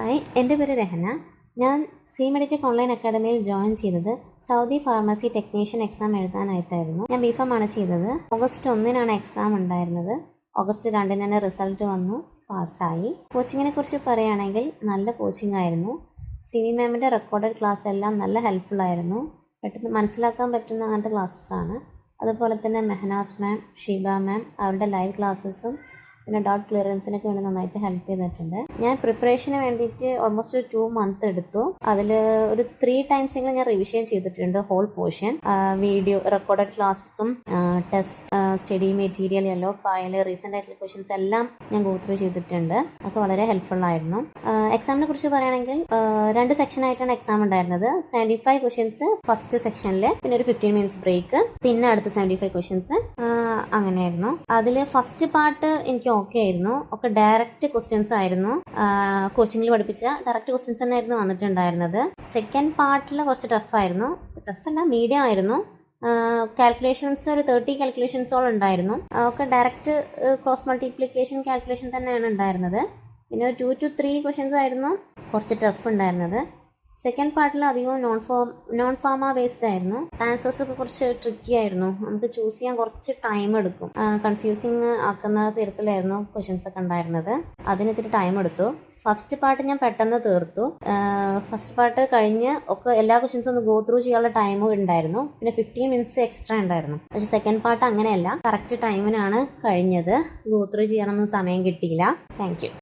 Hi, എൻ്റെ പേര് രഹന. ഞാൻ സി മെഡിറ്റെക് ഓൺലൈൻ അക്കാഡമിയിൽ ജോയിൻ ചെയ്തത് സൗദി ഫാർമസി ടെക്നീഷ്യൻ എക്സാം എഴുതാനായിട്ടായിരുന്നു. ഞാൻ B.Pharm ആണ് ചെയ്തത്. ഓഗസ്റ്റ് 1 എക്സാം ഉണ്ടായിരുന്നത്. ഓഗസ്റ്റ് 2 തന്നെ റിസൾട്ട് വന്നു, പാസ്സായി. കോച്ചിങ്ങിനെ കുറിച്ച് പറയുകയാണെങ്കിൽ നല്ല കോച്ചിങ് ആയിരുന്നു. സിനി മാമിൻ്റെ റെക്കോർഡഡ് ക്ലാസ് എല്ലാം നല്ല ഹെൽപ്ഫുൾ ആയിരുന്നു. പെട്ടെന്ന് മനസ്സിലാക്കാൻ പറ്റുന്ന അങ്ങനത്തെ ക്ലാസ്സസാണ്. അതുപോലെ തന്നെ മെഹനാസ് മാം, ഷീബ മാം അവരുടെ ലൈവ് ക്ലാസ്സസും പിന്നെ ഡൗട്ട് ക്ലിയറൻസിനൊക്കെ വേണ്ടി നന്നായിട്ട് ഹെൽപ്പ് ചെയ്തിട്ടുണ്ട്. ഞാൻ പ്രിപ്പറേഷന് വേണ്ടിയിട്ട് ഓൾമോസ്റ്റ് 2 months എടുത്തു. അതിൽ ഒരു 3 times എങ്കിലും ഞാൻ റിവിഷൻ ചെയ്തിട്ടുണ്ട് ഹോൾ പോർഷൻ. വീഡിയോ റെക്കോർഡഡ് ക്ലാസ്സസും test study material yellow file recent ആയിട്ടുള്ള ക്വസ്റ്റ്യൻസ് എല്ലാം ഞാൻ ഗോ ത്രൂ ചെയ്തിട്ടുണ്ട്. അതൊക്കെ വളരെ ഹെൽപ്ഫുൾ ആയിരുന്നു. എക്സാമിനെ കുറിച്ച് പറയുകയാണെങ്കിൽ 2 സെക്ഷനായിട്ടാണ് എക്സാം ഉണ്ടായിരുന്നത്. 75 questions ഫസ്റ്റ് സെക്ഷനിൽ, പിന്നെ ഒരു 15 minutes ബ്രേക്ക്, പിന്നെ അടുത്ത 75 questions അങ്ങനെയായിരുന്നു. അതിൽ ഫസ്റ്റ് പാർട്ട് എനിക്ക് ഓക്കെ ആയിരുന്നു. ഒക്കെ ഡയറക്റ്റ് ക്വസ്റ്റ്യൻസ് ആയിരുന്നു. കോച്ചിങ്ങിൽ പഠിപ്പിച്ച ഡയറക്റ്റ് ക്വസ്റ്റ്യൻസ് തന്നെ ആയിരുന്നു വന്നിട്ടുണ്ടായിരുന്നത്. സെക്കൻഡ് പാർട്ടിൽ കുറച്ച് ടഫായിരുന്നു. ടഫല്ല, മീഡിയം ആയിരുന്നു. കാൽക്കുലേഷൻസ് ഒരു 30 കാൽക്കുലേഷൻസോളം ഉണ്ടായിരുന്നു. ഒക്കെ ഡയറക്റ്റ് ക്രോസ് മൾട്ടിപ്ലിക്കേഷൻ കാൽക്കുലേഷൻ തന്നെയാണ് ഉണ്ടായിരുന്നത്. പിന്നെ ഒരു 2 to 3 questions ആയിരുന്നു കുറച്ച് ടഫ് ഉണ്ടായിരുന്നത്. സെക്കൻഡ് പാർട്ടിൽ അധികവും നോൺ ഫാർമ ബേസ്ഡ് ആയിരുന്നു. ആൻസേഴ്സ് ഒക്കെ കുറച്ച് ട്രിക്കി ആയിരുന്നു. നമുക്ക് ചൂസ് ചെയ്യാൻ കുറച്ച് ടൈം എടുക്കും. കൺഫ്യൂസിങ് ആക്കുന്ന തരത്തിലായിരുന്നു ക്വസ്റ്റ്യൻസ് ഒക്കെ ഉണ്ടായിരുന്നത്. അതിന് ഇത്തിരി ടൈം എടുത്തു. ഫസ്റ്റ് പാർട്ട് ഞാൻ പെട്ടെന്ന് തീർത്തു. ഫസ്റ്റ് പാർട്ട് കഴിഞ്ഞ് ഒക്കെ എല്ലാ ക്വസ്റ്റ്യൻസും ഒന്ന് ഗോ ത്രൂ ചെയ്യാനുള്ള ടൈമും ഉണ്ടായിരുന്നു. പിന്നെ 15 minutes എക്സ്ട്രാ ഉണ്ടായിരുന്നു. പക്ഷെ സെക്കൻഡ് പാർട്ട് അങ്ങനെയല്ല, കറക്റ്റ് ടൈമിനാണ് കഴിഞ്ഞത്. ഗോ ത്രൂ ചെയ്യാനൊന്നും സമയം കിട്ടിയില്ല. Thank you.